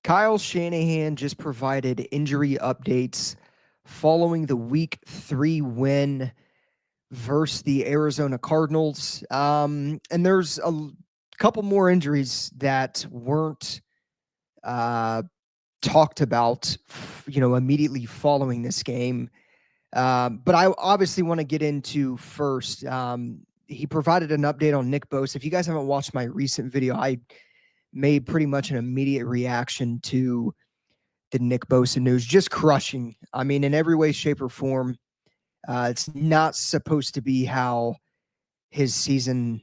Kyle Shanahan just provided injury updates following the Week 3 win versus the Arizona Cardinals. And there's a couple more injuries that weren't uh, talked about, immediately following this game. But I obviously want to get into first. He provided an update on Nick Bosa. If you guys haven't watched my recent video, I made pretty much an immediate reaction to the Nick Bosa news, just crushing. I mean, in every way, shape, or form. It's not supposed to be how his season,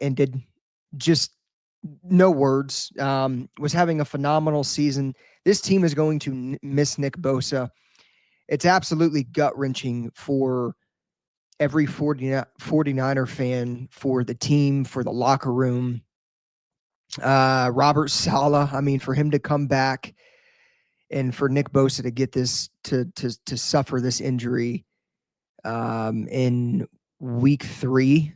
ended. Just no words. Was having a phenomenal season. This team is going to miss Nick Bosa. It's absolutely gut wrenching for every 49er fan, for the team, for the locker room. Robert Saleh, I mean, for him to come back and for Nick Bosa to get this, to suffer this injury in week 3,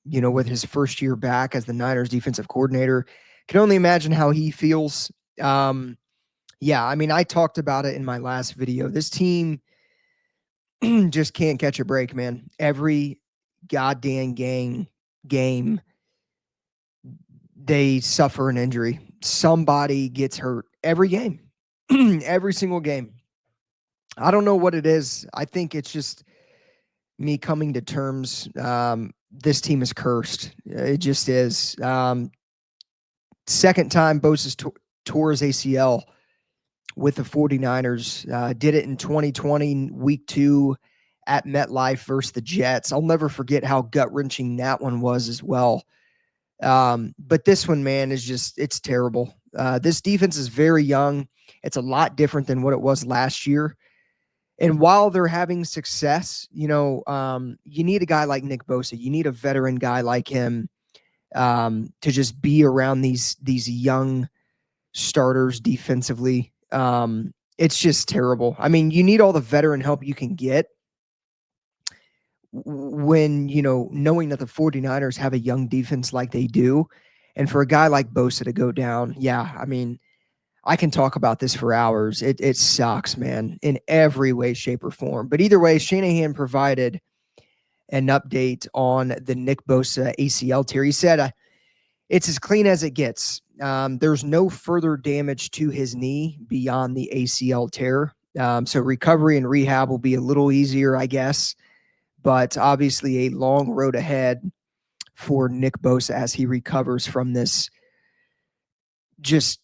with his first year back as the Niners defensive coordinator. Can only imagine how he feels. Yeah, I mean, I talked about it in my last video. This team just can't catch a break, man. Every goddamn game, they suffer an injury. Somebody gets hurt every game, every single game. I don't know what it is. I think it's just me coming to terms. This team is cursed. It just is. Second time Bosa's tore his ACL with the 49ers. Did it in 2020, week 2 at MetLife versus the Jets. I'll never forget how gut-wrenching that one was as well. But this one, man, is just, it's terrible. This defense is very young. It's a lot different than what it was last year. And while they're having success, you need a guy like Nick Bosa. You need a veteran guy like him to just be around these young starters defensively. It's just terrible. I mean, you need all the veteran help you can get when, knowing that the 49ers have a young defense like they do. And for a guy like Bosa to go down, yeah, I mean, I can talk about this for hours. It sucks, man, in every way, shape, or form. But either way, Shanahan provided an update on the Nick Bosa ACL tear. He said it's as clean as it gets. There's no further damage to his knee beyond the ACL tear. So recovery and rehab will be a little easier, I guess. But obviously a long road ahead for Nick Bosa as he recovers from this just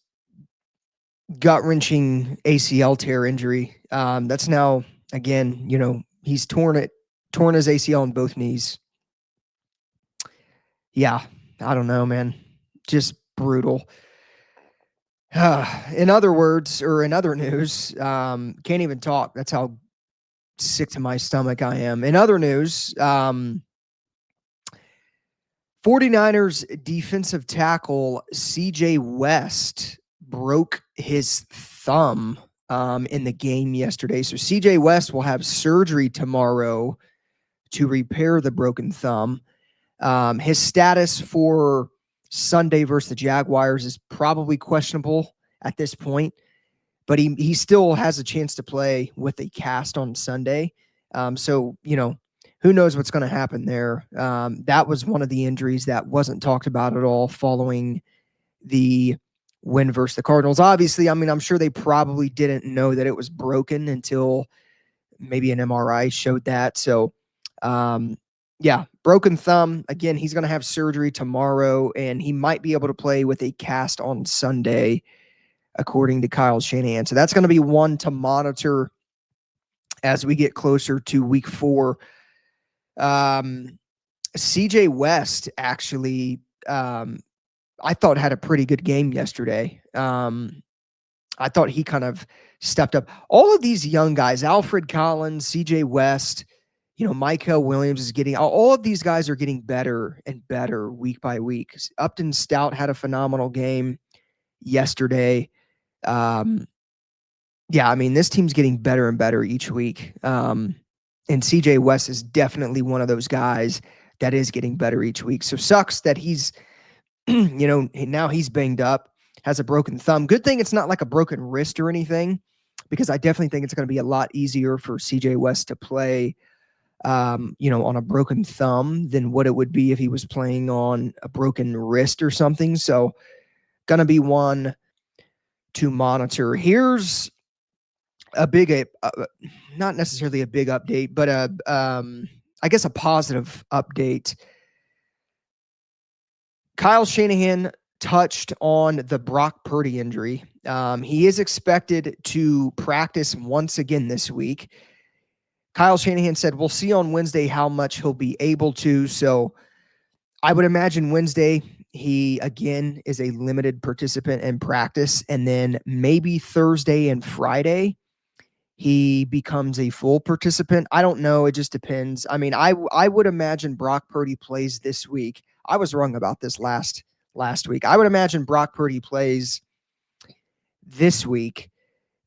gut-wrenching ACL tear injury. That's now, again, he's torn his ACL in both knees. Yeah, I don't know, man. Just brutal. In other words, or in other news, can't even talk. That's how sick to my stomach I am. In other news, 49ers defensive tackle CJ West broke his thumb in the game yesterday. So CJ West will have surgery tomorrow to repair the broken thumb. His status for Sunday versus the Jaguars is probably questionable at this point, but he still has a chance to play with a cast on Sunday. So, who knows what's going to happen there. That was one of the injuries that wasn't talked about at all following the win versus the Cardinals. Obviously, I mean, I'm sure they probably didn't know that it was broken until maybe an MRI showed that. So, yeah, broken thumb. Again, he's going to have surgery tomorrow, and he might be able to play with a cast on Sunday, according to Kyle Shanahan. So that's going to be one to monitor as we get closer to week 4. CJ West actually, I thought had a pretty good game yesterday. I thought he kind of stepped up. All of these young guys, Alfred Collins, CJ West, Michael Williams is getting, all of these guys are getting better and better week by week. Upton Stout had a phenomenal game yesterday. Yeah, I mean, this team's getting better and better each week. And CJ West is definitely one of those guys that is getting better each week. So sucks that he's, now he's banged up. has a broken thumb. Good thing it's not like a broken wrist or anything, because I definitely think it's going to be a lot easier for CJ West to play, on a broken thumb than what it would be if he was playing on a broken wrist or something. So, going to be one to monitor. Here's a big, not necessarily a big update, but I guess a positive update. Kyle Shanahan touched on the Brock Purdy injury. He is expected to practice once again this week. Kyle Shanahan said, we'll see on Wednesday how much he'll be able to. So I would imagine Wednesday, he again is a limited participant in practice. And then maybe Thursday and Friday, he becomes a full participant. I don't know. It just depends. I mean, I would imagine Brock Purdy plays this week. I was wrong about this last week. I would imagine Brock Purdy plays this week,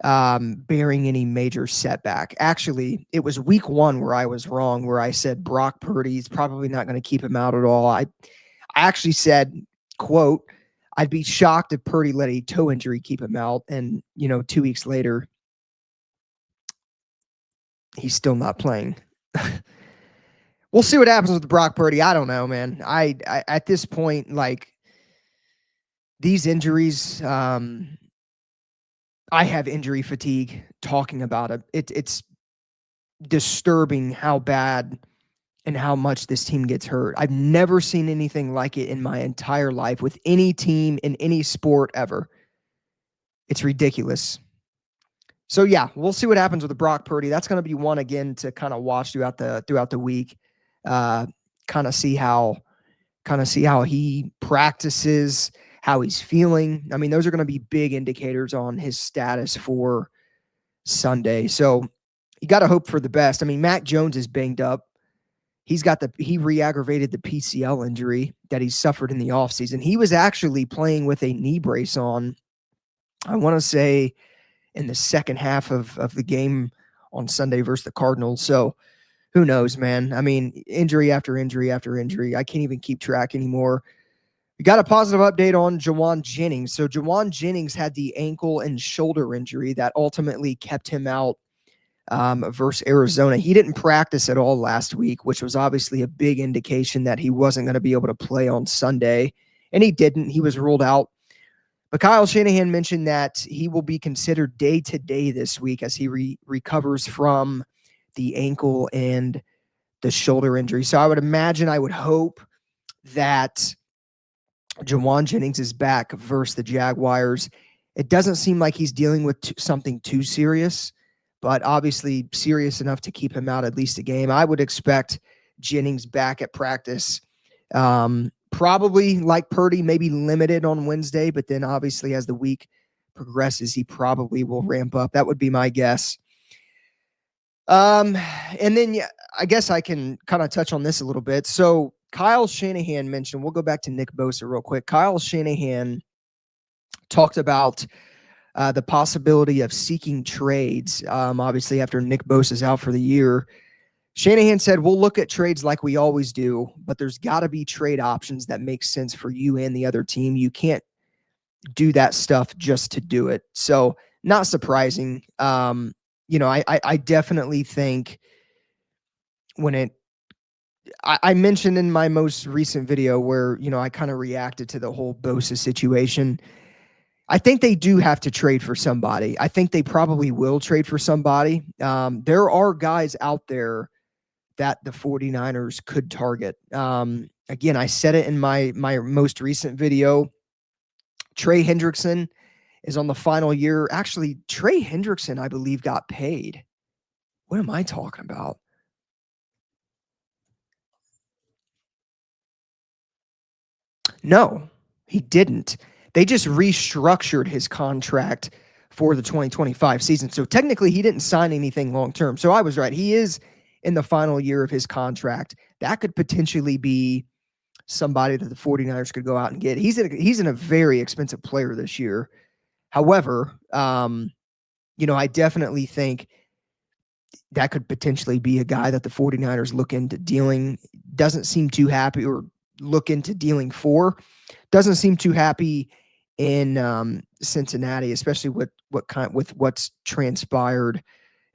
bearing any major setback. Actually, it was week 1 where I was wrong, where I said Brock Purdy's probably not going to keep him out at all. I actually said, quote, I'd be shocked if Purdy let a toe injury keep him out. And, 2 weeks later, he's still not playing. We'll see what happens with Brock Purdy. I don't know, man. I at this point, like, these injuries, I have injury fatigue talking about it. It's disturbing how bad and how much this team gets hurt. I've never seen anything like it in my entire life with any team in any sport ever. It's ridiculous. So yeah, we'll see what happens with Brock Purdy. That's going to be one again to kind of watch throughout the week. Kind of see how he practices, how he's feeling. I mean, those are going to be big indicators on his status for Sunday. So you got to hope for the best. I mean, Mac Jones is banged up. He re-aggravated the PCL injury that he suffered in the offseason. He was actually playing with a knee brace on, I want to say, in the second half of the game on Sunday versus the Cardinals. So who knows, man? I mean, injury after injury after injury. I can't even keep track anymore. We got a positive update on Jauan Jennings. So Jauan Jennings had the ankle and shoulder injury that ultimately kept him out versus Arizona. He didn't practice at all last week, which was obviously a big indication that he wasn't going to be able to play on Sunday. And he didn't. He was ruled out. But Kyle Shanahan mentioned that he will be considered day-to-day this week as he recovers from the ankle and the shoulder injury. So I would hope that Jauan Jennings is back versus the Jaguars. It doesn't seem like he's dealing with something too serious, but obviously serious enough to keep him out at least a game. I would expect Jennings back at practice. Probably like Purdy, maybe limited on Wednesday, but then obviously as the week progresses, he probably will ramp up. That would be my guess. And then I guess I can kind of touch on this a little bit. So Kyle Shanahan mentioned, we'll go back to Nick Bosa real quick. Kyle Shanahan talked about the possibility of seeking trades, obviously after Nick Bosa's out for the year. Shanahan said, we'll look at trades like we always do, but there's got to be trade options that make sense for you and the other team. You can't do that stuff just to do it. So not surprising. I definitely think I mentioned in my most recent video where, I kind of reacted to the whole Bosa situation. I think they do have to trade for somebody. I think they probably will trade for somebody. There are guys out there that the 49ers could target. Again, I said it in my most recent video. Trey Hendrickson is on the final year. Actually, Trey Hendrickson, I believe, got paid. What am I talking about? No, he didn't. They just restructured his contract for the 2025 season. So technically, he didn't sign anything long term. So I was right. He is in the final year of his contract. That could potentially be somebody that the 49ers could go out and get. He's in a very expensive player this year. However, I definitely think that could potentially be a guy that the 49ers look into dealing. Doesn't seem too happy, or look into dealing for. Doesn't seem too happy in Cincinnati, especially with what's transpired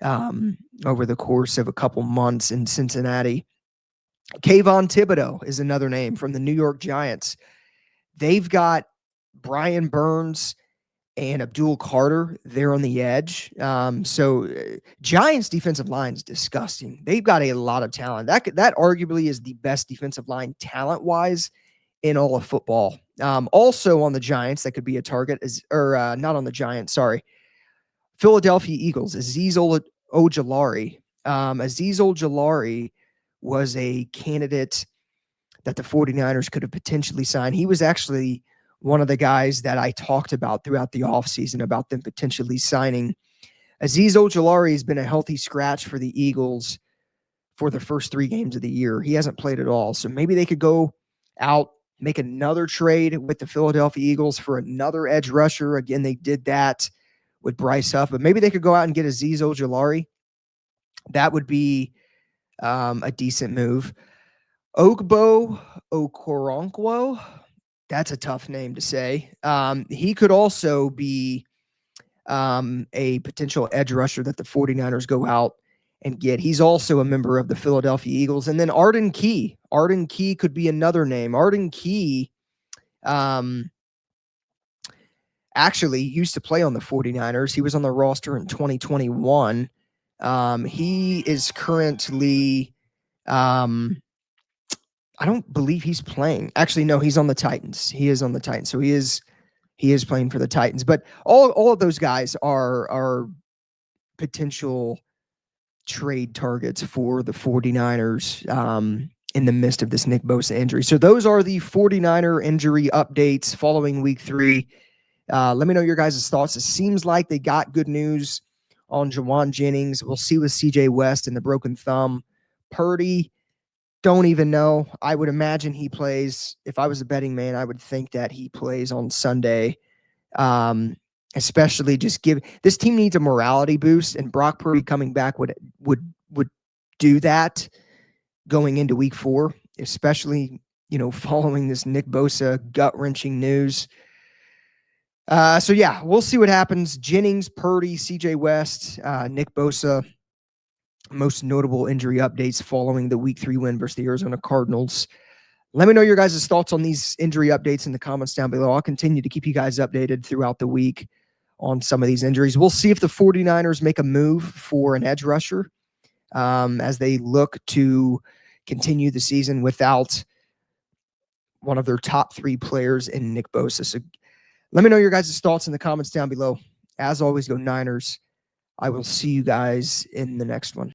over the course of a couple months in Cincinnati. Kayvon Thibodeau is another name from the New York Giants. They've got Brian Burns and Abdul Carter there on the edge. Giants defensive line is disgusting. They've got a lot of talent. That arguably is the best defensive line talent wise in all of football. Also on the Giants, that could be a target not on the Giants. Sorry, Philadelphia Eagles. Azeez Ojulari. Azeez Ojulari was a candidate that the 49ers could have potentially signed. He was actually one of the guys that I talked about throughout the offseason about them potentially signing. Azeez Ojulari has been a healthy scratch for the Eagles for the first 3 games of the year. He hasn't played at all. So maybe they could go out, make another trade with the Philadelphia Eagles for another edge rusher. Again, they did that with Bryce Huff, but maybe they could go out and get Azeez Ojulari. That would be a decent move. Ogbo Okoronkwo, that's a tough name to say. He could also be a potential edge rusher that the 49ers go out and get. He's also a member of the Philadelphia Eagles. And then Arden Key. Arden Key could be another name. Arden Key actually used to play on the 49ers. He was on the roster in 2021. He is currently I don't believe he's playing. Actually, no, he's on the Titans. He is on the Titans. So he is playing for the Titans. But all of those guys are potential trade targets for the 49ers in the midst of this Nick Bosa injury. So those are the 49er injury updates following week 3. Let me know your guys' thoughts. It seems like they got good news on Jauan Jennings. We'll see with CJ West and the broken thumb. Purdy, don't even know. I would imagine he plays. If I was a betting man, I would think that he plays on Sunday. Especially just this team needs a morality boost, and Brock Purdy coming back would do that going into week 4, especially, following this Nick Bosa gut-wrenching news. So yeah, we'll see what happens. Jennings, Purdy, CJ West, Nick Bosa, most notable injury updates following the week 3 win versus the Arizona Cardinals. Let me know your guys' thoughts on these injury updates in the comments down below. I'll continue to keep you guys updated throughout the week on some of these injuries. We'll see if the 49ers make a move for an edge rusher as they look to continue the season without one of their top 3 players in Nick Bosa. So let me know your guys' thoughts in the comments down below. As always, go Niners. I will see you guys in the next one.